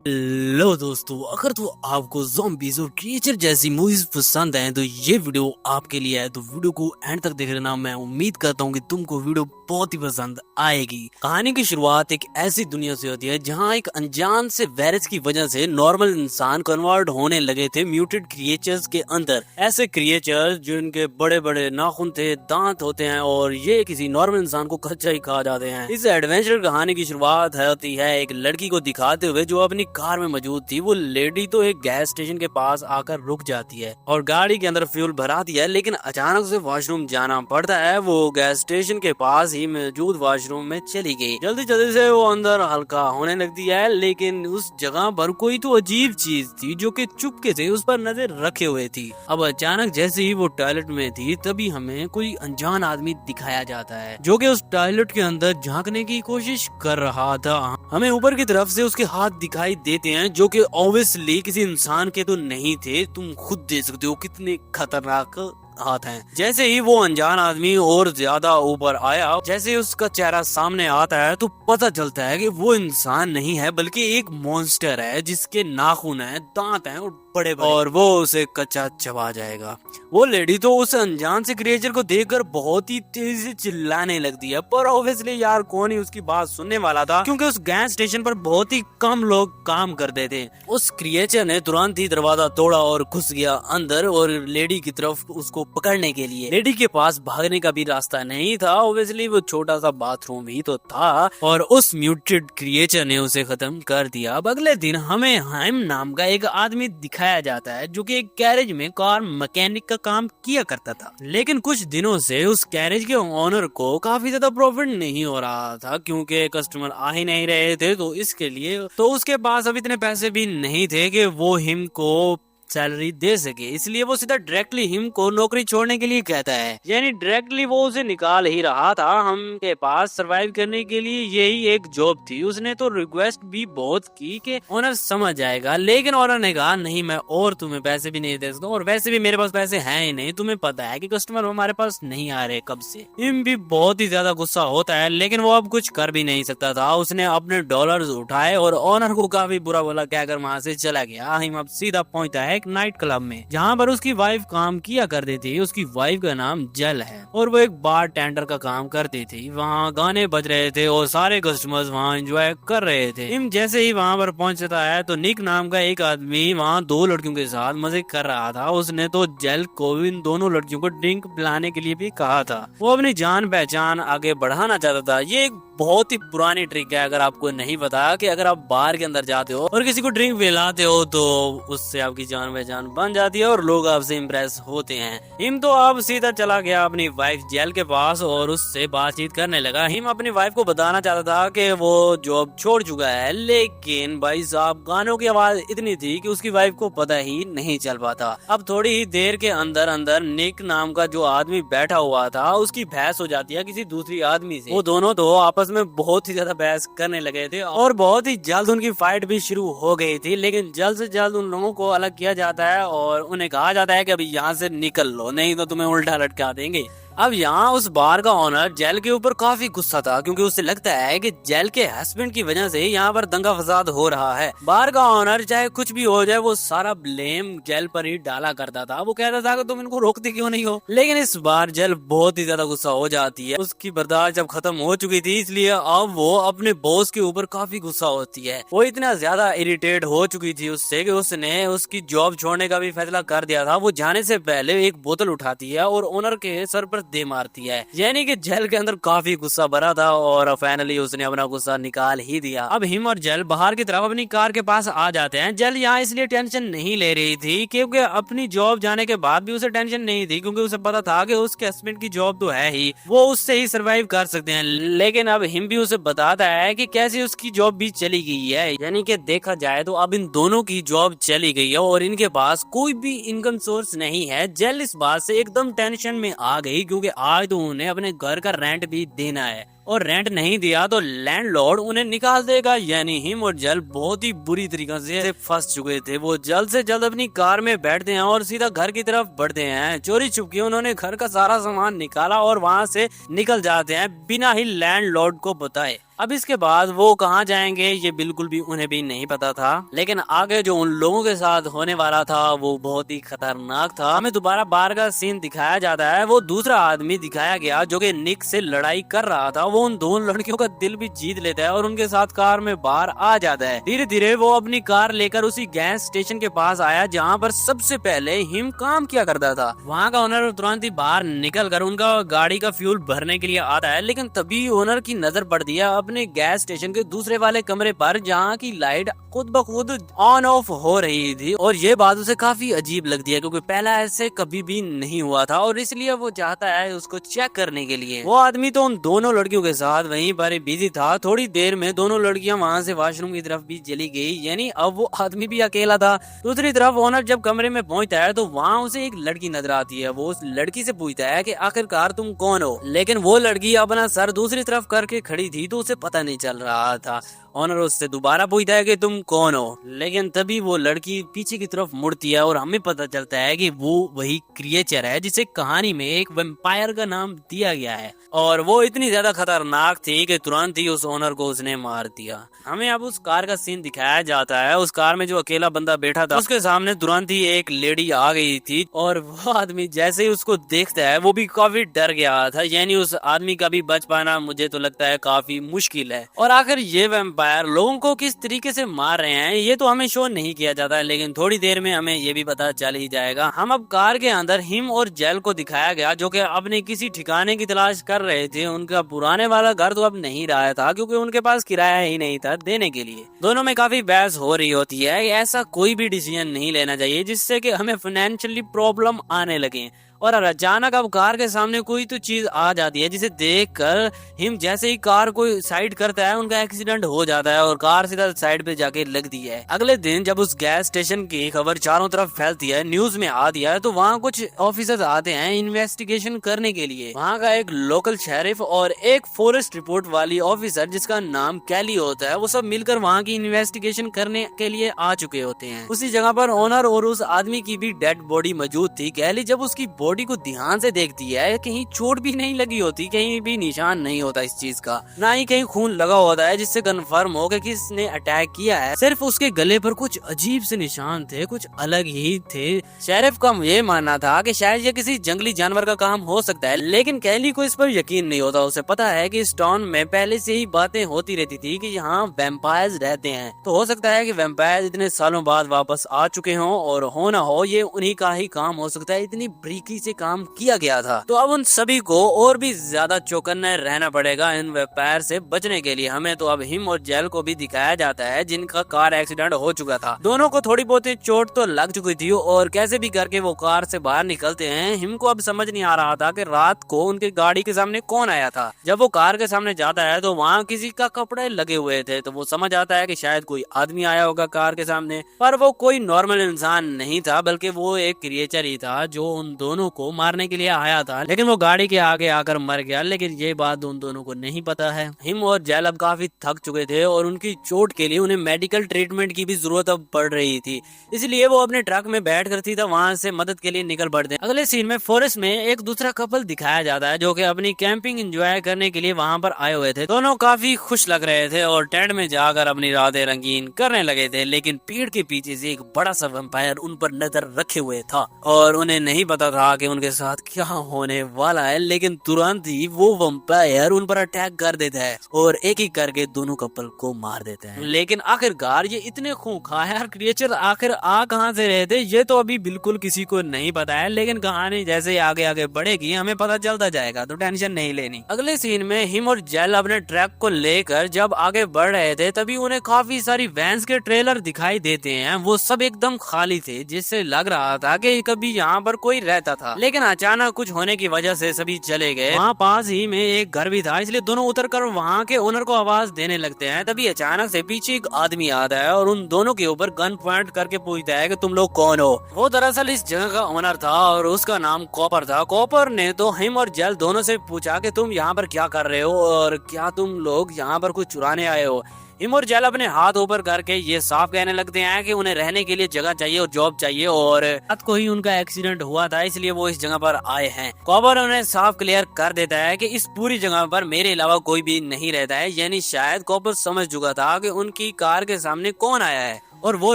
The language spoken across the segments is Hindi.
लो दोस्तों, अगर तो आपको ज़ॉम्बीज़ और क्रिएचर जैसी मूवीज पसंद हैं तो ये वीडियो आपके लिए है। तो वीडियो को एंड तक देख लेना। मैं उम्मीद करता हूँ कि तुमको वीडियो बहुत ही पसंद आएगी। कहानी की शुरुआत एक ऐसी दुनिया से होती है जहाँ एक अनजान से वायरस की वजह से नॉर्मल इंसान कन्वर्ट होने लगे थे म्यूटेड क्रिएचर्स के अंदर। ऐसे क्रिएचर जिनके बड़े बड़े नाखून थे, दांत होते हैं और ये किसी नॉर्मल इंसान को कच्चा ही खा जाते हैं। इस एडवेंचर कहानी की शुरुआत होती है एक लड़की को दिखाते हुए जो अपनी कार में मौजूद थी। वो लेडी तो एक गैस स्टेशन के पास आकर रुक जाती है और गाड़ी के अंदर फ्यूल भरा दिया है, लेकिन अचानक से वॉशरूम जाना पड़ता है। वो गैस स्टेशन के पास ही मौजूद वॉशरूम में चली गई। जल्दी जल्दी से वो अंदर हल्का होने लगती है, लेकिन उस जगह पर कोई तो अजीब चीज थी जो कि चुपके से उस पर नजर रखे हुए थी। अब अचानक जैसे ही वो टॉयलेट में थी तभी हमें कोई अनजान आदमी दिखाया जाता है जो कि उस टॉयलेट के अंदर झांकने की कोशिश कर रहा था। हमें ऊपर की तरफ से उसके हाथ दिखाई देते हैं जो कि ऑब्वियसली किसी इंसान के तो नहीं थे। तुम खुद देख सकते हो कितने खतरनाक हाथ हैं। जैसे ही वो अनजान आदमी और ज्यादा ऊपर आया, जैसे ही उसका चेहरा सामने आता है तो पता चलता है कि वो इंसान नहीं है बल्कि एक मॉन्स्टर है जिसके नाखून है, दांत हैं और बड़े बड़े, और वो उसे कच्चा चबा जाएगा। वो लेडी तो उस अनजान से क्रिएचर को देखकर बहुत ही तेजी से चिल्लाने लगती है, पर ऑब्वियसली यार कौन ही उसकी बात सुनने वाला था क्योंकि उस गैस स्टेशन पर बहुत ही कम लोग काम करते थे। उस क्रिएचर ने तुरंत ही दरवाजा तोड़ा और घुस गया अंदर और लेडी की तरफ उसको पकड़ने के लिए। लेडी के पास भागने का भी रास्ता नहीं था, ऑब्वियसली वो छोटा सा बाथरूम ही तो था और उस म्यूटेड क्रिएचर ने उसे खत्म कर दिया। अब अगले दिन हमें हाइम नाम का एक आदमी दिखाया जाता है जो कि एक गैरेज में कार मैकेनिक का काम किया करता था, लेकिन कुछ दिनों से उस गैरेज के ओनर को काफी ज्यादा प्रॉफिट नहीं हो रहा था क्योंकि कस्टमर आ ही नहीं रहे थे। तो इसके लिए तो उसके पास अब इतने पैसे भी नहीं थे कि वो हिम को सैलरी दे सके, इसलिए वो सीधा डायरेक्टली हिम को नौकरी छोड़ने के लिए कहता है। यानी डायरेक्टली वो उसे निकाल ही रहा था। हम के पास सरवाइव करने के लिए यही एक जॉब थी। उसने तो रिक्वेस्ट भी बहुत की कि ओनर समझ जाएगा, लेकिन ओनर ने कहा नहीं, मैं और तुम्हें पैसे भी नहीं दे सकता और वैसे भी मेरे पास पैसे हैं ही नहीं। तुम्हें पता है कि कस्टमर हमारे पास नहीं आ रहे कब से। हिम भी बहुत ही ज्यादा गुस्सा होता है, लेकिन वो अब कुछ कर भी नहीं सकता था। उसने अपने डॉलर्स उठाए और ओनर को काफी बुरा बोला कहकर वहाँ से चला गया। हिम अब सीधा पहुंचता है एक नाइट क्लब में जहाँ पर उसकी वाइफ काम किया करती थी। उसकी वाइफ का नाम जल है और वो एक बार टेंडर का काम करती थी। वहाँ गाने बज रहे थे और सारे कस्टमर्स वहाँ एंजॉय कर रहे थे। हिम जैसे ही वहाँ पर पहुंचता है तो निक नाम का एक आदमी वहाँ दो लड़कियों के साथ मजे कर रहा था। उसने तो जल को इन दोनों लड़कियों को ड्रिंक पिलाने के लिए भी कहा था। वो अपनी जान पहचान आगे बढ़ाना चाहता था। ये एक बहुत ही पुरानी ट्रिक है, अगर आपको नहीं पता, कि अगर आप बार के अंदर जाते हो और किसी को ड्रिंक पिलाते हो तो उससे आपकी जान पहचान बन जाती है और लोग आपसे इम्प्रेस होते हैं। हिम तो अब सीधा चला गया अपनी वाइफ जेल के पास और उससे बातचीत करने लगा। हिम अपनी वाइफ को बताना चाहता था कि वो जॉब छोड़ चुका है, लेकिन भाई साहब गानों की आवाज इतनी थी कि उसकी वाइफ को पता ही नहीं चल पाता। अब थोड़ी ही देर के अंदर अंदर निक नाम का जो आदमी बैठा हुआ था उसकी बहस हो जाती है किसी दूसरी आदमी से। वो दोनों तो आपस में बहुत ही ज्यादा बहस करने लगे थे और बहुत ही जल्द उनकी फाइट भी शुरू हो गई थी, लेकिन जल्द से जल्द उन लोगों को अलग किया जाता है और उन्हें कहा जाता है कि अभी यहाँ से निकल लो, नहीं तो तुम्हें उल्टा लटका देंगे। अब यहाँ उस बार का ओनर जेल के ऊपर काफी गुस्सा था क्योंकि उसे लगता है कि जेल के हस्बैंड की वजह से यहाँ पर दंगा फसाद हो रहा है। बार का ओनर चाहे कुछ भी हो जाए वो सारा ब्लेम जेल पर ही डाला करता था। वो कहता था कि तुम इनको रोकते क्यों नहीं हो, लेकिन इस बार जेल बहुत ही ज्यादा गुस्सा हो जाती है। उसकी बर्दाश्त जब खत्म हो चुकी थी इसलिए अब वो अपने बॉस के ऊपर काफी गुस्सा होती है। वो इतना ज्यादा इरिटेट हो चुकी थी उससे कि उसने उसकी जॉब छोड़ने का भी फैसला कर दिया था। वो जाने से पहले एक बोतल उठाती है और ओनर के सर पर दे मारती है। यानी कि जेल के अंदर काफी गुस्सा भरा था और फाइनली उसने अपना गुस्सा निकाल ही दिया। अब हिम और जेल बाहर की तरफ अपनी कार के पास आ जाते हैं। जेल यहाँ इसलिए टेंशन नहीं ले रही थी क्योंकि अपनी जॉब जाने के बाद भी उसे टेंशन नहीं थी क्योंकि उसे पता था कि उसके हस्बैंड की जॉब तो है ही, वो उससे ही सरवाइव कर सकते हैं। लेकिन अब हिम भी उसे बताता है कि कैसे उसकी जॉब भी चली गई है। यानी कि देखा जाए तो अब इन दोनों की जॉब चली गई है और इनके पास कोई भी इनकम सोर्स नहीं है। जेल इस बात से एकदम टेंशन में आ गई क्योंकि आज तो उन्हें अपने घर का रेंट भी देना है। और रेंट नहीं दिया तो लैंडलॉर्ड उन्हें निकाल देगा। यानी हिम और जेल बहुत ही बुरी तरीके से फंस चुके थे। वो जल्द से जल्द अपनी कार में बैठते हैं और सीधा घर की तरफ बढ़ते हैं। चोरी छुपके उन्होंने घर का सारा सामान निकाला और वहां से निकल जाते हैं बिना ही लैंडलॉर्ड को बताए। अब इसके बाद वो कहाँ जाएंगे ये बिल्कुल भी उन्हें भी नहीं पता था, लेकिन आगे जो उन लोगों के साथ होने वाला था वो बहुत ही खतरनाक था। हमें दोबारा बार का सीन दिखाया जाता है। वो दूसरा आदमी दिखाया गया जो कि निक से लड़ाई कर रहा था। वो उन दोनों लड़कियों का दिल भी जीत लेता है और उनके साथ कार में बाहर आ जाता है। धीरे धीरे वो अपनी कार लेकर उसी गैस स्टेशन के पास आया जहाँ पर सबसे पहले हिम काम किया करता था। वहाँ का ओनर तुरंत ही बाहर निकल कर उनका गाड़ी का फ्यूल भरने के लिए आता है, लेकिन तभी ओनर की नजर पड़ती है अपने गैस स्टेशन के दूसरे वाले कमरे पर जहाँ की लाइट खुद ब खुद ऑन ऑफ हो रही थी। और ये बात उसे काफी अजीब लगती है क्योंकि पहला ऐसे कभी भी नहीं हुआ था और इसलिए वो चाहता है उसको चेक करने के लिए। वो आदमी तो उन दोनों लड़कियों के साथ वहीं पर बिजी था। थोड़ी देर में दोनों लड़कियां वहां से वॉशरूम की तरफ भी चली गई, यानी अब वो आदमी भी अकेला था। दूसरी तरफ ओनर जब कमरे में पहुंचता है तो वहाँ उसे एक लड़की नजर आती है। वो उस लड़की से पूछता है कि आखिरकार तुम कौन हो, लेकिन वो लड़की अपना सर दूसरी तरफ करके खड़ी थी तो उसे पता नहीं चल रहा था। ऑनर उससे दोबारा पूछता है कि तुम कौन हो, लेकिन तभी वो लड़की पीछे की तरफ मुड़ती है और हमें पता चलता है कि वो वही क्रिएचर है जिसे कहानी में एक वैम्पायर का नाम दिया गया है और वो इतनी ज्यादा खतरनाक थी कि तुरंत ही उस ओनर को उसने मार दिया। हमें अब उस कार का सीन दिखाया जाता है। उस कार में जो अकेला बंदा बैठा था उसके सामने तुरंत ही एक लेडी आ गई थी और वो आदमी जैसे ही उसको देखता है वो भी काफी डर गया था। यानी उस आदमी का भी बच पाना मुझे तो लगता है काफी मुश्किल है। और आखिर ये वैम्पायर लोगों को किस तरीके से मार रहे हैं ये तो हमें शो नहीं किया जाता है, लेकिन थोड़ी देर में हमें ये भी पता चल ही जाएगा। हम अब कार के अंदर हिम और जेल को दिखाया गया जो कि अपने किसी ठिकाने की तलाश कर रहे थे। उनका पुराने वाला घर तो अब नहीं रहा था क्योंकि उनके पास किराया ही नहीं था देने के लिए। दोनों में काफी बहस हो रही होती है। ऐसा कोई भी डिसीजन नहीं लेना चाहिए जिससे कि हमें फाइनेंशियली प्रॉब्लम आने लगे। और अचानक अब कार के सामने कोई तो चीज आ जाती है जिसे देखकर हिम जैसे ही कार को साइड करता है उनका एक्सीडेंट हो जाता है और कार सीधा साइड पे जाके लगती है। अगले दिन जब उस गैस स्टेशन की खबर चारों तरफ फैलती है, न्यूज में आती है, तो वहाँ कुछ ऑफिसर्स आते हैं इन्वेस्टिगेशन करने के लिए। वहाँ का एक लोकल शेरिफ और एक फॉरेस्ट रिपोर्ट वाली ऑफिसर जिसका नाम कैली होता है, वो सब मिलकर वहाँ की इन्वेस्टिगेशन करने के लिए आ चुके होते हैं। उसी जगह पर ओनर और उस आदमी की भी डेड बॉडी मौजूद थी। कैली जब उसकी बॉडी को ध्यान से देखती है, कहीं चोट भी नहीं लगी होती, कहीं भी निशान नहीं होता इस चीज का, ना ही कहीं खून लगा होता है जिससे कंफर्म हो कि किसने अटैक किया है। सिर्फ उसके गले पर कुछ अजीब से निशान थे, कुछ अलग ही थे। शेरिफ का ये मानना था कि शायद ये किसी जंगली जानवर का काम हो सकता है, लेकिन कैली को इस पर यकीन नहीं होता। उसे पता है कि इस टाउन में पहले से ही बातें होती रहती थी कि यहाँ वैम्पायर्स रहते हैं, तो हो सकता है कि वैम्पायर इतने सालों बाद वापस आ चुके हों और हो ना हो ये उन्हीं का ही काम हो सकता है। इतनी बारीकी से काम किया गया था। तो अब उन सभी को और भी ज्यादा चौकन्ने रहना पड़ेगा इन वैम्पायर से बचने के लिए। हमें तो अब हिम और जेल को भी दिखाया जाता है जिनका कार एक्सीडेंट हो चुका था। दोनों को थोड़ी बहुत चोट तो लग चुकी थी और कैसे भी करके वो कार से बाहर निकलते हैं। हिम को अब समझ नहीं आ रहा था कि रात को उनकी गाड़ी के सामने कौन आया था। जब वो कार के सामने जाता है तो वहाँ किसी का कपड़े लगे हुए थे, तो वो समझ आता है कि शायद कोई आदमी आया होगा कार के सामने, पर वो कोई नॉर्मल इंसान नहीं था बल्कि वो एक क्रिएचर ही था जो उन दोनों को मारने के लिए आया था। लेकिन वो गाड़ी के आगे आकर मर गया, लेकिन ये बात उन दोनों को नहीं पता है। हिम और जेल अब काफी थक चुके थे और उनकी चोट के लिए उन्हें मेडिकल ट्रीटमेंट की भी जरूरत अब पड़ रही थी, इसलिए वो अपने ट्रक में बैठ कर थी तो वहाँ से मदद के लिए निकल पड़ते हैं। अगले सीन में फॉरेस्ट में एक दूसरा कपल दिखाया जाता है जो कि अपनी कैंपिंग एंजॉय करने के लिए वहाँ पर आए हुए थे। दोनों काफी खुश लग रहे थे और टेंट में जाकर अपनी रातें रंगीन करने लगे थे, लेकिन पेड़ के पीछे से एक बड़ा सा वैम्पायर उन पर नजर रखे हुए था और उन्हें नहीं पता था कि उनके साथ क्या होने वाला है। लेकिन तुरंत ही वो वैम्पायर उन पर अटैक कर देता है और एक एक करके दोनों कपल को मार देता है। लेकिन आखिरकार ये इतने खूंखार क्रिएचर आखिर आ कहां से रहे थे ये तो अभी बिल्कुल किसी को नहीं पता है, लेकिन कहानी जैसे आगे आगे बढ़ेगी हमें पता चलता जाएगा, तो टेंशन नहीं लेनी। अगले सीन में हिम और जेल अपने ट्रक को लेकर जब आगे बढ़ रहे थे तभी उन्हें काफी सारी वैन्स के ट्रेलर दिखाई देते हैं। वो सब एकदम खाली थे जिससे लग रहा था कि कभी यहाँ पर कोई रहता था। था, लेकिन अचानक कुछ होने की वजह से सभी चले गए। वहाँ पास ही में एक घर भी था, इसलिए दोनों उतरकर वहाँ के ओनर को आवाज देने लगते हैं। तभी अचानक से पीछे एक आदमी आता है और उन दोनों के ऊपर गन पॉइंट करके पूछता है कि तुम लोग कौन हो। वो दरअसल इस जगह का ओनर था और उसका नाम कॉपर था। कॉपर ने तो हिम और जेल दोनों से पूछा कि तुम यहाँ पर क्या कर रहे हो और क्या तुम लोग यहाँ पर कुछ चुराने आए हो। हिम और जेल अपने हाथ ऊपर करके ये साफ कहने लगते हैं कि उन्हें रहने के लिए जगह चाहिए और जॉब चाहिए और रात को ही उनका एक्सीडेंट हुआ था, इसलिए वो इस जगह पर आए हैं। कॉपर उन्हें साफ क्लियर कर देता है कि इस पूरी जगह पर मेरे अलावा कोई भी नहीं रहता है। यानी शायद कॉपर समझ चुका था कि उनकी कार के सामने कौन आया है और वो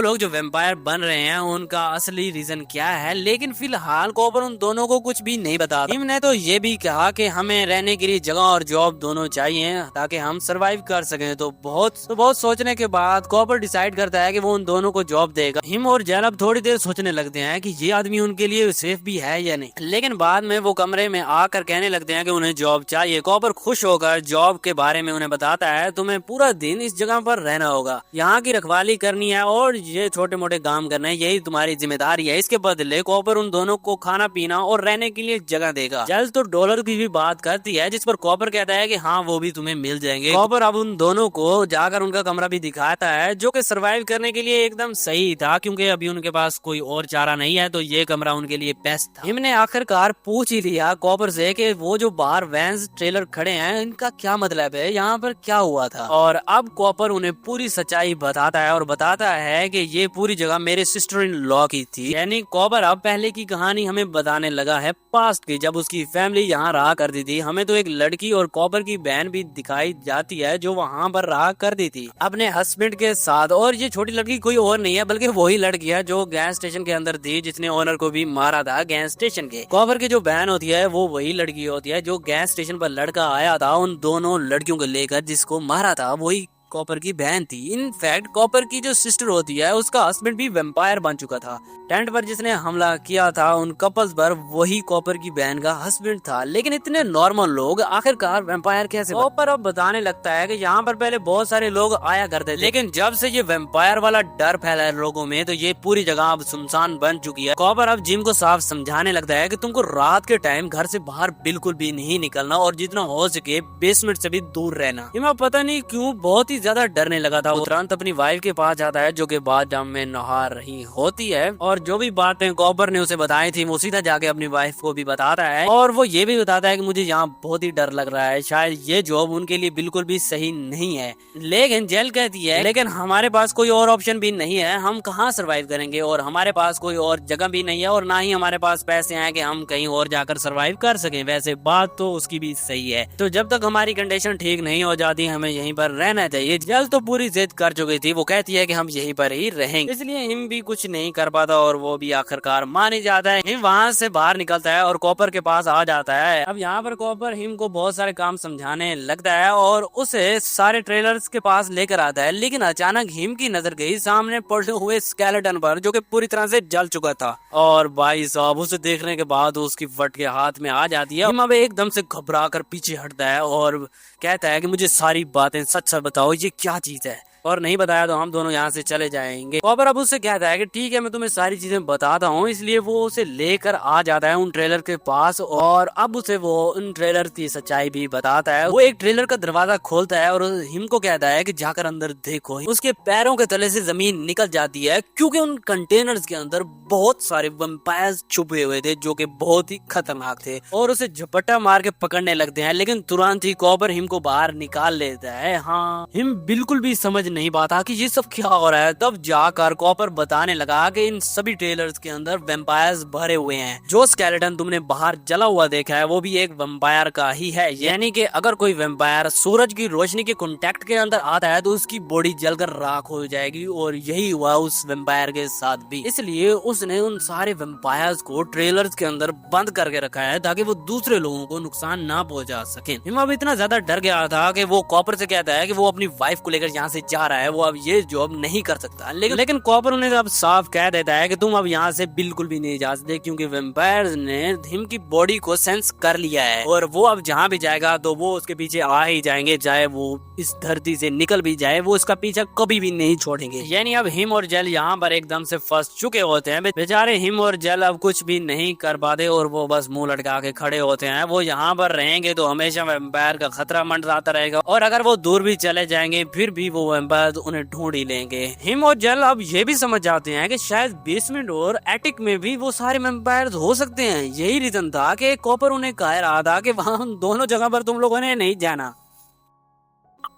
लोग जो वैम्पायर बन रहे हैं उनका असली रीजन क्या है। लेकिन फिलहाल कॉपर उन दोनों को कुछ भी नहीं बताता। हिम ने तो ये भी कहा कि हमें रहने के लिए जगह और जॉब दोनों चाहिए ताकि हम सरवाइव कर सकें। तो बहुत सोचने के बाद कॉपर डिसाइड करता है कि वो उन दोनों को जॉब देगा। हिम और जेल अब थोड़ी देर सोचने लगते हैं कि ये आदमी उनके लिए सेफ भी है या नहीं, लेकिन बाद में वो कमरे में आकर कहने लगते हैं कि उन्हें जॉब चाहिए। कॉपर खुश होकर जॉब के बारे में उन्हें बताता है, तुम्हें पूरा दिन इस जगह पर रहना होगा, यहाँ की रखवाली करनी है और ये छोटे मोटे काम करना है, यही तुम्हारी जिम्मेदारी है। इसके बदले कॉपर उन दोनों को खाना पीना और रहने के लिए जगह देगा। जेल तो डॉलर की भी बात करती है, जिस पर कॉपर कहता है कि हाँ वो भी तुम्हें मिल जाएंगे। कॉपर अब उन दोनों को जाकर उनका कमरा भी दिखाता है, जो कि सरवाइव करने के लिए एकदम सही था, क्योंकि अभी उनके पास कोई और चारा नहीं है, तो ये कमरा उनके लिए बेस्ट था। हिम ने आखिरकार पूछ ही लिया कॉपर से कि वो जो बाहर वैन्स ट्रेलर खड़े हैं इनका क्या मतलब है, यहाँ पर क्या हुआ था। और अब कॉपर उन्हें पूरी सच्चाई बताता है और बताता है कि ये पूरी जगह मेरे सिस्टर इन लॉ की थी। यानी कॉपर अब पहले की कहानी हमें बताने लगा है पास्ट की, जब उसकी फैमिली यहाँ रहा करती थी। हमें तो एक लड़की और कॉपर की बहन भी दिखाई जाती है जो वहाँ पर रहा करती थी अपने हस्बैंड के साथ। और ये छोटी लड़की कोई और नहीं है बल्कि वही लड़की है जो गैस स्टेशन के अंदर थी, जिसने ओनर को भी मारा था गैस स्टेशन के। कॉपर की जो बहन होती है वो वही लड़की होती है जो गैस स्टेशन पर लड़का आया था उन दोनों लड़कियों को लेकर, जिसको मारा था वही कॉपर की बहन थी। इनफैक्ट कॉपर की जो सिस्टर होती है उसका हस्बैंड भी वैम्पायर बन चुका था। टेंट पर जिसने हमला किया था उन कपल्स पर वही कॉपर की बहन का हस्बैंड था। लेकिन इतने नॉर्मल लोग आखिरकार वैम्पायर कैसे? कॉपर अब बताने लगता है कि यहाँ पर पहले बहुत सारे लोग आया करते थे, लेकिन जब से ये वैम्पायर वाला डर फैला है लोगों में तो ये पूरी जगह अब सुनसान बन चुकी है। कॉपर अब जिम को साफ समझाने लगता है कि तुमको रात के टाइम घर से बाहर बिल्कुल भी नहीं निकलना और जितना हो सके बेसमेंट से भी दूर रहना। हिमा पता नहीं क्यों बहुत ही ज्यादा डरने लगा था। वो तुरंत अपनी वाइफ के पास जाता है जो कि बाथटब में नहा रही होती है और जो भी बातें कॉपर ने उसे बताई थी वो सीधा जाके अपनी वाइफ को भी बताता है और वो ये भी बताता है कि मुझे यहाँ बहुत ही डर लग रहा है, शायद ये जॉब उनके लिए बिल्कुल भी सही नहीं है। लेकिन जेल कहती है लेकिन हमारे पास कोई और ऑप्शन भी नहीं है, हम कहाँ सरवाइव करेंगे और हमारे पास कोई और जगह भी नहीं है और ना ही हमारे पास पैसे हैं कि हम कहीं और जाकर सरवाइव कर सकें। वैसे बात तो उसकी भी सही है, तो जब तक हमारी कंडीशन ठीक नहीं हो जाती हमें यहीं पर रहना चाहिए। जेल तो पूरी जिद कर चुकी थी, वो कहती है कि हम यहीं पर ही रहेंगे, इसलिए हिम भी कुछ नहीं कर पाता और वो भी आखिरकार मान ही जाता है। हिम वहाँ से बाहर निकलता है और कॉपर के पास आ जाता है। अब यहाँ पर कॉपर हिम को बहुत सारे काम समझाने लगता है और उसे सारे ट्रेलर्स के पास लेकर आता है, लेकिन अचानक हिम की नजर गई सामने पड़े हुए स्केलेटन पर जो कि पूरी तरह से जल चुका था और भाई साहब उसे देखने के बाद उसकी फट के हाथ में आ जाती है। हिम अब एकदम से घबरा कर पीछे हटता है और कहता है कि मुझे सारी बातें सच सच बताओ, ये क्या चीज है, और नहीं बताया तो हम दोनों यहाँ से चले जाएंगे। कॉपर अब उससे कहता है कि ठीक है मैं तुम्हें सारी चीजें बताता हूँ, इसलिए वो उसे लेकर आ जाता है उन ट्रेलर के पास और अब उसे वो उन ट्रेलर की सच्चाई भी बताता है। वो एक ट्रेलर का दरवाजा खोलता है और हिम को कहता है कि जाकर अंदर देखो। उसके पैरों के तले से जमीन निकल जाती है क्योंकि उन कंटेनर्स के अंदर बहुत सारे वैम्पायर्स छुपे हुए थे जो कि बहुत ही खतरनाक थे और उसे झपट्टा मार के पकड़ने लगते हैं, लेकिन तुरंत ही कॉपर हिम को बाहर निकाल लेता है। हाँ, हिम बिल्कुल भी समझ नहीं पाता कि ये सब क्या हो रहा है। तब जाकर कॉपर बताने लगा कि इन सभी ट्रेलर्स के अंदर वैम्पायर्स भरे हुए हैं। जो स्केलेटन तुमने बाहर जला हुआ देखा है वो भी एक वैम्पायर का ही है, यानी कि अगर कोई वैम्पायर सूरज की रोशनी के कांटेक्ट के अंदर आता है तो उसकी बॉडी जलकर राख हो जाएगी और यही हुआ उस वैम्पायर के साथ भी। इसलिए उसने उन सारे वैम्पायर्स को ट्रेलर्स के अंदर बंद करके रखा है ताकि वो दूसरे लोगों को नुकसान ना पहुंचा सके। हिम अब इतना ज्यादा डर गया था कि वो कॉपर से कहता है कि वो अपनी वाइफ को लेकर यहाँ से जा आ रहा है वो अब ये जॉब नहीं कर सकता। लेकिन कॉपर उन्हें अब साफ कह देता है कि तुम अब यहाँ से बिल्कुल भी नहीं जा सकते, क्योंकि वेम्पायर्स ने हिम की बॉडी को सेंस कर लिया है और वो अब जहाँ भी जाएगा तो वो उसके पीछे आ ही जाएंगे, चाहे वो इस धरती से निकल भी जाए वो इसका पीछा कभी भी नहीं छोड़ेंगे। यानी अब हिम और जेल यहाँ पर एकदम से फंस चुके होते हैं। बेचारे हिम और जेल अब कुछ भी नहीं कर पाते और वो बस मुंह लटका के खड़े होते हैं। वो यहाँ पर रहेंगे तो हमेशा वेम्पायर का खतरा मंडराता रहेगा और अगर वो दूर भी चले जाएंगे फिर भी वो वेम्पायर उन्हें ढूंढ ही लेंगे। हिम और जेल अब ये भी समझ जाते हैं कि शायद बेसमेंट और एटिक में भी वो सारे वेम्पायर हो सकते हैं। यही रीजन था कि कॉपर उन्हें कह रहा था कि वहाँ दोनों जगह पर तुम लोगों ने नहीं जाना।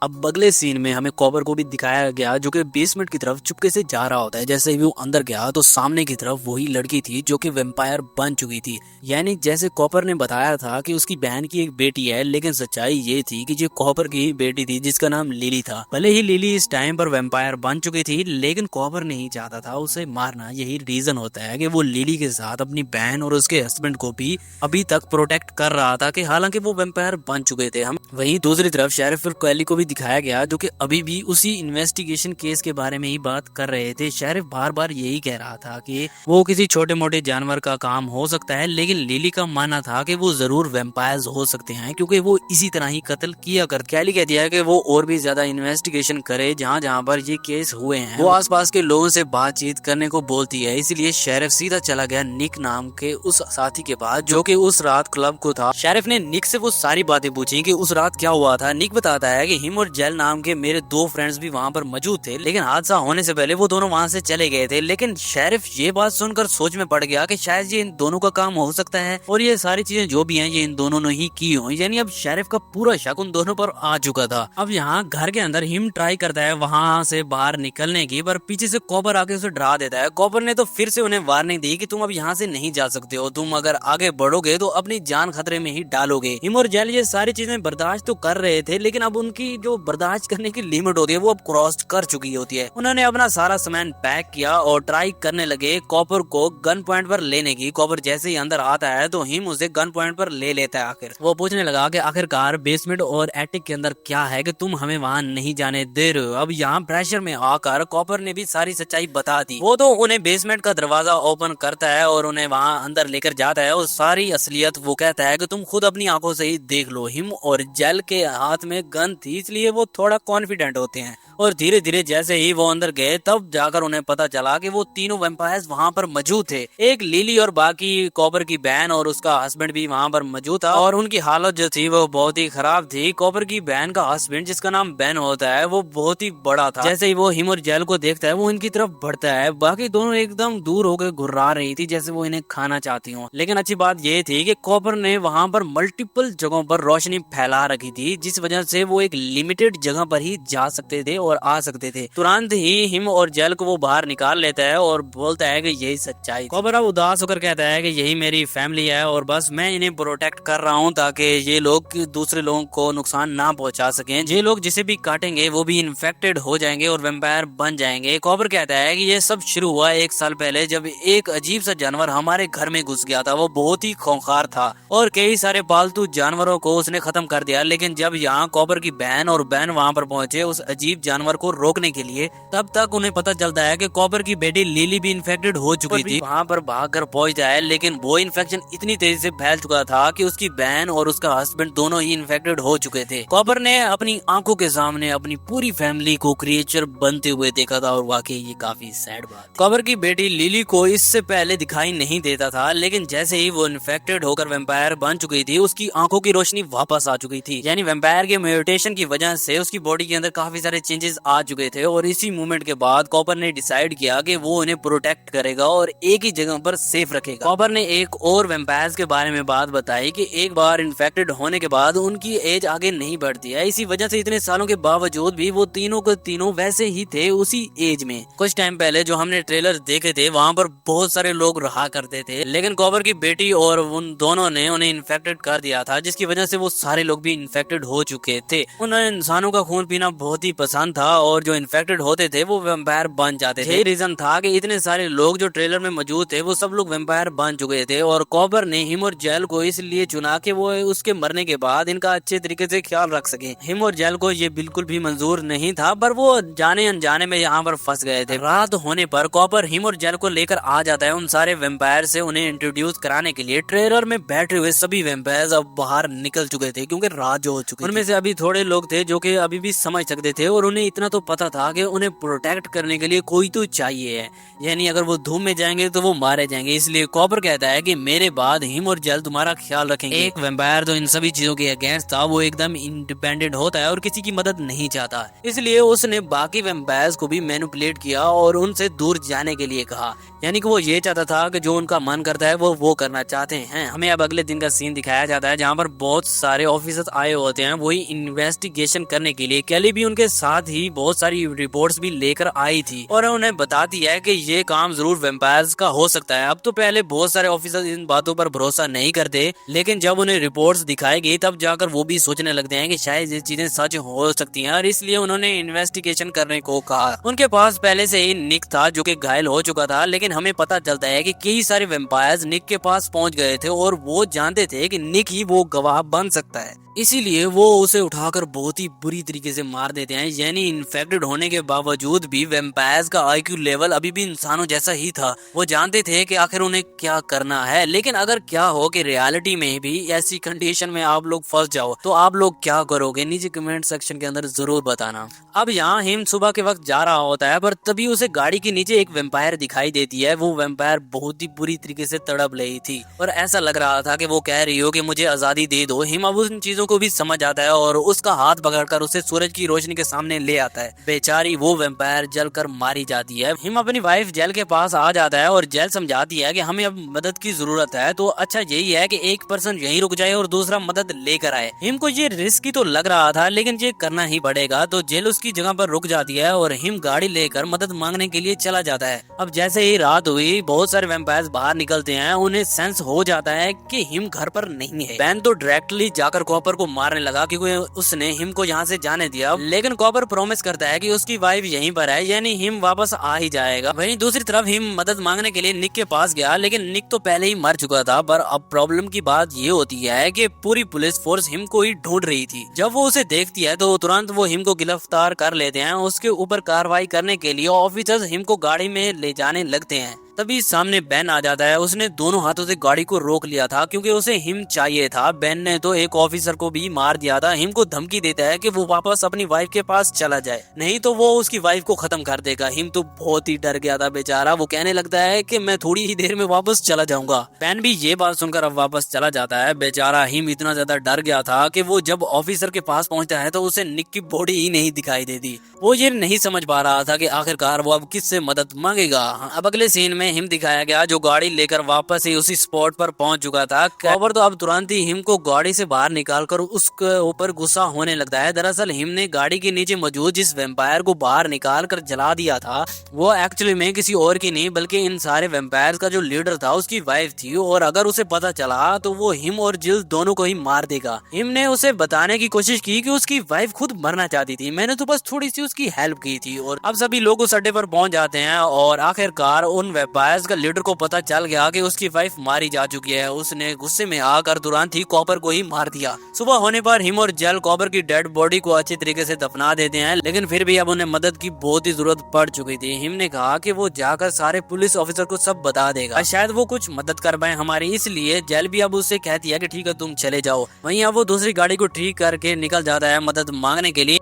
अब अगले सीन में हमें कॉपर को भी दिखाया गया जो कि बेसमेंट की तरफ चुपके से जा रहा होता है। जैसे ही वो अंदर गया तो सामने की तरफ वही लड़की थी जो कि वेम्पायर बन चुकी थी। यानी जैसे कॉपर ने बताया था कि उसकी बहन की एक बेटी है, लेकिन सच्चाई ये थी कि जो कॉपर की बेटी थी जिसका नाम लिली था। भले ही लिली इस टाइम पर वेम्पायर बन चुकी थी लेकिन कॉपर नहीं चाहता था उसे मारना। यही रीजन होता है कि वो लिली के साथ अपनी बहन और उसके हस्बैंड को भी अभी तक प्रोटेक्ट कर रहा था, कि हालांकि वो वेम्पायर बन चुके थे। हम वहीं दूसरी तरफ शेरिफ और कैली को भी दिखाया गया जो कि अभी भी उसी इन्वेस्टिगेशन केस के बारे में ही बात कर रहे थे। शेरिफ बार बार यही कह रहा था कि वो किसी छोटे मोटे जानवर का काम हो सकता है, लेकिन लिली का मानना था कि वो जरूर वेम्पायर्स हो सकते हैं क्योंकि वो इसी तरह ही कत्ल किया कर। कैली कहती है कि वो और भी ज्यादा इन्वेस्टिगेशन करे जहाँ जहाँ पर ये केस हुए हैं। वो आसपास के लोगों से बातचीत करने को बोलती है, इसलिए शेरिफ सीधा चला गया निक नाम के उस साथी के पास जो कि उस रात क्लब को था। शेरिफ ने निक से वो सारी बातें पूछी कि उस रात क्या हुआ था। निक बताता है कि हिम और जेल नाम के मेरे दो फ्रेंड्स भी वहाँ पर मौजूद थे, लेकिन हादसा होने से पहले वो दोनों वहाँ से चले गए थे। लेकिन शेरिफ ये बात सुनकर सोच में पड़ गया कि शायद ये इन दोनों का काम हो सकता है और ये सारी चीजें जो भी हैं ये इन दोनों ने ही की हो। यानी अब शेरिफ का पूरा शक उन दोनों पर आ चुका था। अब यहाँ घर के अंदर हिम ट्राई करता है वहाँ से बाहर निकलने की, पर पीछे से कॉपर आके उसे डरा देता है। कॉपर ने तो फिर से उन्हें वार्निंग दी कि तुम अब यहाँ से नहीं जा सकते हो, तुम अगर आगे बढ़ोगे तो अपनी जान खतरे में ही डालोगे। हिम और जेल ये सारी चीजें बर्दाश्त तो कर रहे थे, लेकिन अब उनकी जो बर्दाश्त करने की लिमिट होती है वो अब क्रॉस कर चुकी होती है। उन्होंने अपना सारा सामान पैक किया और ट्राई करने लगे कॉपर को गन पॉइंट पर लेने की। कॉपर जैसे ही अंदर आता है तो हिम उसे गन पॉइंट पर ले लेता है। आखिर वो पूछने लगा कि आखिरकार बेसमेंट और एटिक के अंदर क्या है कि तुम हमें वहाँ नहीं जाने दे रहे हो। अब यहाँ प्रेशर में आकर कॉपर ने भी सारी सच्चाई बता दी। वो तो उन्हें बेसमेंट का दरवाजा ओपन करता है और उन्हें वहाँ अंदर लेकर जाता है और सारी असलियत वो कहता है कि तुम खुद अपनी आंखों से ही देख लो। हिम और जेल के हाथ में गन थी, इसलिए वो थोड़ा कॉन्फिडेंट होते हैं और धीरे धीरे जैसे ही वो अंदर गए तब जाकर उन्हें पता चला कि वो तीनों वेम्पायर्स वहाँ पर मौजूद थे। एक लिली और बाकी कॉपर की बहन और उसका हस्बैंड भी वहाँ पर मौजूद था और उनकी हालत जो थी वो बहुत ही खराब थी। कॉपर की बहन का हस्बैंड जिसका नाम बेन होता है वो बहुत ही बड़ा था। जैसे ही वो हिम और जेल को देखता है वो इनकी तरफ बढ़ता है। बाकी दोनों एकदम दूर होकर घुर्रा रही थी जैसे वो इन्हें खाना चाहती हो। लेकिन अच्छी बात ये थी कि कॉपर ने वहाँ पर मल्टीपल जगहों पर रोशनी फैला रखी थी, जिस वजह से वो एक लिमिटेड जगह पर ही जा सकते थे और आ सकते थे। तुरंत ही हिम और जेल को वो बाहर निकाल लेता है और बोलता है कि यही सच्चाई। कॉपर अब उदास होकर कहता है कि यही मेरी फैमिली है और बस मैं इन्हें प्रोटेक्ट कर रहा हूँ ताकि ये लोग दूसरे लोगों को नुकसान ना पहुंचा सकें। ये लोग जिसे भी काटेंगे वो भी इन्फेक्टेड हो जाएंगे और वेम्पायर बन जाएंगे। कॉपर कहता है कि ये सब शुरू हुआ 1 साल पहले जब एक अजीब सा जानवर हमारे घर में घुस गया था। वो बहुत ही खूंखार था और कई सारे पालतू जानवरों को उसने खत्म कर दिया। लेकिन जब यहाँ कॉपर की बहन और बहन वहाँ पर पहुंचे उस अजीब जानवर को रोकने के लिए, तब तक उन्हें पता चलता है कि कॉपर की बेटी लिली भी इन्फेक्टेड हो चुकी थी। वहाँ पर भागकर पहुंचता है, लेकिन वो इन्फेक्शन इतनी तेजी से फैल चुका था कि उसकी बहन और उसका हस्बैंड दोनों ही इन्फेक्टेड हो चुके थे। कॉपर ने अपनी आंखों के सामने अपनी पूरी फैमिली को क्रिएचर बनते हुए देखा था और वाकई ये काफी सैड बात। कॉपर की बेटी लिली को इससे पहले दिखाई नहीं देता था, लेकिन जैसे ही वो इन्फेक्टेड होकर वेम्पायर बन चुकी थी उसकी आंखों की रोशनी वापस आ चुकी थी। यानी वेम्पायर के म्यूटेशन की वजह से उसकी बॉडी के अंदर काफी सारे चेंजेस आ चुके थे और इसी मूवमेंट के बाद कॉपर ने डिसाइड किया कि वो उन्हें प्रोटेक्ट करेगा और एक ही जगह पर सेफ रखेगा। कॉपर ने एक और वेम्पायर्स के बारे में बात बताई कि एक बार इन्फेक्टेड होने के बाद उनकी एज आगे नहीं बढ़ती है। इसी वजह से इतने सालों के बावजूद भी वो तीनों के तीनों वैसे ही थे उसी एज में। कुछ टाइम पहले जो हमने ट्रेलर देखे थे वहाँ पर बहुत सारे लोग रहा करते थे, लेकिन कॉपर की बेटी और उन दोनों ने उन्हें इन्फेक्टेड कर दिया था, जिसकी वजह से वो सारे लोग भी इन्फेक्टेड हो चुके थे। उन्हें इंसानों का खून पीना बहुत ही पसंद था और जो इन्फेक्टेड होते थे वो वेम्पायर बन जाते थे। यही रीजन था कि इतने सारे लोग जो ट्रेलर में मौजूद थे वो सब लोग वेम्पायर बन चुके थे और कॉपर ने हिम और जेल को इसलिए चुना कि वो उसके मरने के बाद इनका अच्छे तरीके से ख्याल रख सके। हिम और जेल को ये बिल्कुल भी मंजूर नहीं था, पर वो जाने अनजाने में यहाँ पर फंस गए थे। रात होने पर कॉपर हिम और जेल को लेकर आ जाता है उन सारे वेम्पायर से उन्हें इंट्रोड्यूस कराने के लिए। ट्रेलर में बैठे हुए सभी वेम्पायर अब बाहर निकल चुके थे क्योंकि रात जो हो चुकी। उनमें से अभी थोड़े लोग थे जो कि अभी भी समझ सकते थे और उन्हें इतना तो पता था कि उन्हें प्रोटेक्ट करने के लिए कोई तो चाहिए है, यानी अगर वो धूम में जाएंगे तो वो मारे जाएंगे। इसलिए कॉपर कहता है कि मेरे बाद हिम और जेल तुम्हारा ख्याल रखेंगे। एक वेम्पायर तो इन सभी चीजों के अगेंस्ट था, वो एकदम इंडिपेंडेंट होता है और किसी की मदद नहीं चाहता, इसलिए उसने बाकी वेम्पायर्स को भी मैनिपुलेट किया और उनसे दूर जाने के लिए कहा। यानी कि वो ये चाहता था कि जो उनका मन करता है वो करना चाहते हैं। हमें अब अगले दिन का सीन दिखाया जाता है जहाँ पर बहुत सारे ऑफिसर्स आए होते हैं वही इन्वेस्टिगेशन करने के लिए। कैली भी उनके साथ ही बहुत सारी रिपोर्ट्स भी लेकर आई थी और उन्हें बताती है कि ये काम जरूर वेम्पायर्स का हो सकता है। अब तो पहले बहुत सारे ऑफिसर्स इन बातों पर भरोसा नहीं करते, लेकिन जब उन्हें रिपोर्ट्स दिखाई गई तब जाकर वो भी सोचने लगते हैं कि शायद ये चीजें सच हो सकती हैं और इसलिए उन्होंने इन्वेस्टिगेशन करने को कहा। उनके पास पहले से ही निक था जो कि घायल हो चुका था, लेकिन हमें पता चलता है कि कई सारे वेम्पायर्स निक के पास पहुंच गए थे और वो जानते थे कि निक ही वो गवाह बन सकता है, इसीलिए वो उसे उठाकर बहुत ही बुरी तरीके से मार देते हैं। यानी इन्फेक्टेड होने के बावजूद भी वेम्पायर्स का आईक्यू लेवल अभी भी इंसानों जैसा ही था। वो जानते थे कि आखिर उन्हें क्या करना है, लेकिन अगर क्या हो कि रियलिटी में भी ऐसी कंडीशन में आप लोग फंस जाओ तो आप लोग क्या करोगे, नीचे कमेंट सेक्शन के अंदर जरूर बताना। अब यहाँ हिम सुबह के वक्त जा रहा होता है पर तभी उसे गाड़ी के नीचे एक वेम्पायर दिखाई देती है। वो वेम्पायर बहुत ही बुरी तरीके से तड़प रही थी और ऐसा लग रहा था कि वो कह रही हो कि मुझे आजादी दे दो। हिम अब उन चीजों को भी समझ आता है और उसका हाथ पकड़कर उसे सूरज की रोशनी के सामने ले आता है। बेचारी वो वेम्पायर जलकर मारी जाती है। हिम अपनी वाइफ जेल के पास आ जाता है और जेल समझाती है कि हमें अब मदद की जरूरत है, तो अच्छा यही है कि एक पर्सन यहीं रुक जाए और दूसरा मदद लेकर आए। हिम को ये रिस्की तो लग रहा था लेकिन ये करना ही पड़ेगा, तो जेल उसकी जगह पर रुक जाती है और हिम गाड़ी लेकर मदद मांगने के लिए चला जाता है। अब जैसे ही रात हुई बहुत सारे वेम्पायर्स बाहर निकलते हैं, उन्हें सेंस हो जाता है कि हिम घर पर नहीं है। बैन तो डायरेक्टली जाकर कॉपर को मारने लगा क्योंकि उसने हिम को यहाँ से जाने दिया, लेकिन कॉपर प्रॉमिस करता है कि उसकी वाइफ यहीं पर है, यानी हिम वापस आ ही जाएगा। वहीं दूसरी तरफ हिम मदद मांगने के लिए निक के पास गया, लेकिन निक तो पहले ही मर चुका था। पर अब प्रॉब्लम की बात ये होती है कि पूरी पुलिस फोर्स हिम को ही ढूंढ रही थी। जब वो उसे देखती है तो तुरंत वो हिम को गिरफ्तार कर लेते हैं। उसके ऊपर कार्रवाई करने के लिए ऑफिसर्स हिम को गाड़ी में ले जाने लगते हैं। तभी सामने बैन आ जाता है। उसने दोनों हाथों से गाड़ी को रोक लिया था क्योंकि उसे हिम चाहिए था। बैन ने तो एक ऑफिसर को भी मार दिया था। हिम को धमकी देता है कि वो वापस अपनी वाइफ के पास चला जाए, नहीं तो वो उसकी वाइफ को खत्म कर देगा। हिम तो बहुत ही डर गया था बेचारा। वो कहने लगता है कि मैं थोड़ी ही देर में वापस चला जाऊंगा। बैन भी ये बात सुनकर अब वापस चला जाता है। बेचारा हिम इतना ज्यादा डर गया था कि वो जब ऑफिसर के पास पहुंचता है तो उसे निक की बॉडी ही नहीं दिखाई देती। वो ये नहीं समझ पा रहा था कि आखिरकार वो अब किससे मदद मांगेगा। अब अगले सीन में हिम दिखाया गया जो गाड़ी लेकर वापस ही उसी स्पॉट पर पहुंच चुका था। कॉपर तो अब तुरंत ही हिम को गाड़ी से बाहर निकालकर उसके ऊपर गुस्सा होने लगता है। दरअसल हिम ने गाड़ी के नीचे मौजूद जिस वेम्पायर को बाहर निकाल कर जला दिया था वो एक्चुअली में किसी और की नहीं बल्कि इन सारे वेम्पायर्स का जो लीडर था उसकी वाइफ थी, और अगर उसे पता चला तो वो हिम और जिल दोनों को ही मार देगा। हिम ने उसे बताने की कोशिश की कि उसकी वाइफ खुद मरना चाहती थी, मैंने तो बस थोड़ी सी उसकी हेल्प की थी। और अब सभी लोग उस अड्डे पर पहुंच जाते हैं और आखिरकार उन वेम्पायर्स का लीडर को पता चल गया कि उसकी वाइफ मारी जा चुकी है। उसने गुस्से में आकर तुरंत ही कॉपर को ही मार दिया। सुबह होने पर हिम और जेल कॉपर की डेड बॉडी को अच्छी तरीके से दफना देते हैं, लेकिन फिर भी अब उन्हें मदद की बहुत ही जरूरत पड़ चुकी थी। हिम ने कहा कि वो जाकर सारे पुलिस ऑफिसर को सब बता देगा, शायद वो कुछ मदद कर पाए हमारी। इसलिए जेल भी अब उससे कहती है कि ठीक है तुम चले जाओ। वहीं अब वो दूसरी गाड़ी को ठीक करके निकल जाता है मदद मांगने के लिए।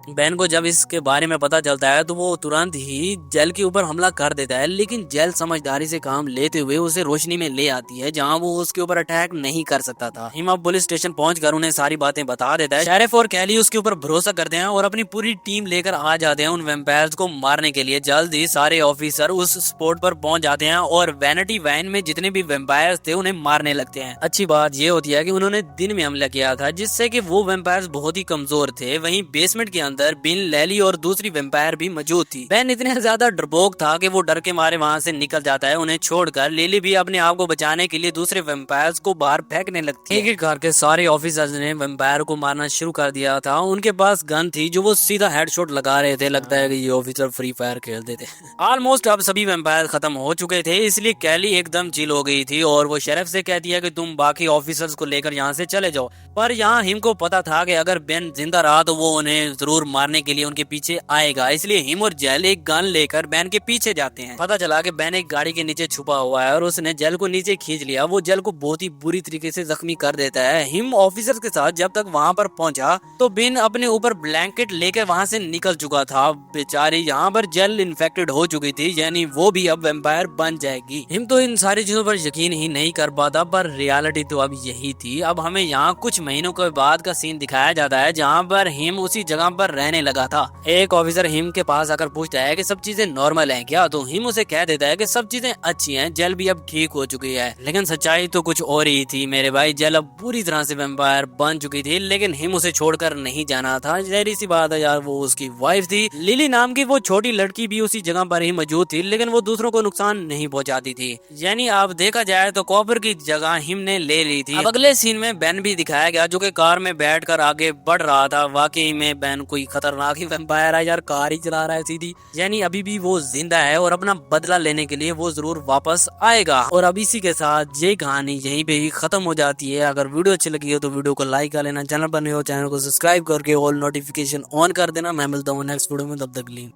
बैन को जब इसके बारे में पता चलता है तो वो तुरंत ही जेल के ऊपर हमला कर देता है, लेकिन जेल समझदारी से काम लेते हुए उसे रोशनी में ले आती है जहां वो उसके ऊपर अटैक नहीं कर सकता था। हिम अब पुलिस स्टेशन पहुंचकर उन्हें सारी बातें बता देता है। शेरिफ और कैली उसके ऊपर भरोसा करते हैं और अपनी पूरी टीम लेकर आ जाते हैं उन वेम्पायर्स को मारने के लिए। जल्द ही सारे ऑफिसर उस स्पॉट पर पहुंच जाते हैं और वैनिटी वैन में जितने भी वेम्पायर्स थे उन्हें मारने लगते हैं। अच्छी बात ये होती है कि उन्होंने दिन में हमला किया था जिससे कि वो वेम्पायर्स बहुत ही कमजोर थे। वहीं बेसमेंट के अंदर बिन, लैली और दूसरी वेम्पायर भी मौजूद थी। बेन इतने ज्यादा डरपोक था कि वो डर के मारे वहाँ से निकल जाता है उन्हें छोड़कर। लिली भी अपने आप को बचाने के लिए दूसरे वेम्पायर्स को बाहर फेंकने लगती है। एक एक करके सारे ऑफिसर्स ने वेम्पायर को मारना शुरू कर दिया था। उनके पास गन थी जो वो सीधा हेडशॉट लगा रहे थे। लगता है कि ये ऑफिसर फ्री फायर खेलते थे। ऑलमोस्ट अब सभी वेम्पायर खत्म हो चुके थे, इसलिए कैली एकदम चिल हो गई थी और वो शेरिफ से कहती है कि तुम बाकी ऑफिसर्स को लेकर यहाँ से चले जाओ। पर यहाँ हिम को पता था कि अगर बेन जिंदा रहा तो वो उन्हें जरूर मारने के लिए उनके पीछे आएगा, इसलिए हिम और जेल एक गन लेकर बेन के पीछे जाते हैं। पता चला कि बेन एक गाड़ी के नीचे छुपा हुआ है और उसने जेल को नीचे खींच लिया। वो जेल को बहुत ही बुरी तरीके से जख्मी कर देता है। हिम ऑफिसर के साथ जब तक वहाँ पर पहुंचा तो बिन अपने ऊपर ब्लैंकेट लेकर वहाँ से निकल चुका था। बेचारी यहाँ पर जेल इन्फेक्टेड हो चुकी थी, यानी वो भी अब वेम्पायर बन जाएगी। हिम तो इन सारी चीजों पर यकीन ही नहीं कर पाता, पर रियलिटी तो अब यही थी। अब हमें यहाँ कुछ महीनों के बाद का सीन दिखाया जाता है जहाँ पर हिम उसी जगह पर रहने लगा था। एक ऑफिसर हिम के पास आकर पूछता है कि सब चीजें नॉर्मल हैं क्या, तो हिम उसे कह देता है कि सब चीजें अच्छी हैं, जेल भी अब ठीक हो चुकी है। लेकिन सच्चाई तो कुछ और ही थी मेरे भाई। जेल अब पूरी तरह से वेम्पायर बन चुकी थी, लेकिन हिम उसे छोड़कर नहीं जाना था। जहरी सी बात है यार, वो उसकी वाइफ थी। लिली नाम की वो छोटी लड़की भी उसी जगह पर ही मौजूद थी, लेकिन वो दूसरों को नुकसान नहीं पहुंचाती थी। यानी अब देखा जाए तो कॉपर की जगह हिम ने ले ली थी। अब अगले सीन में बेन भी दिखाया गया जो कि कार में बैठकर आगे बढ़ रहा था। वाकई में बेन कोई खतरनाक ही वेम्पायर है यार, कार ही चला रहा है सीधी। यानी अभी भी वो जिंदा है और अपना बदला लेने के लिए वो जरूर वापस आएगा। और अब इसी के साथ ये कहानी यहीं पे ही खत्म हो जाती है। अगर वीडियो अच्छी लगी हो तो वीडियो को लाइक कर लेना, चैनल पर नए हो चैनल को सब्सक्राइब करके ऑल नोटिफिकेशन ऑन कर देना। मैं मिलता हूँ नेक्स्ट वीडियो में, तब तक के लिए।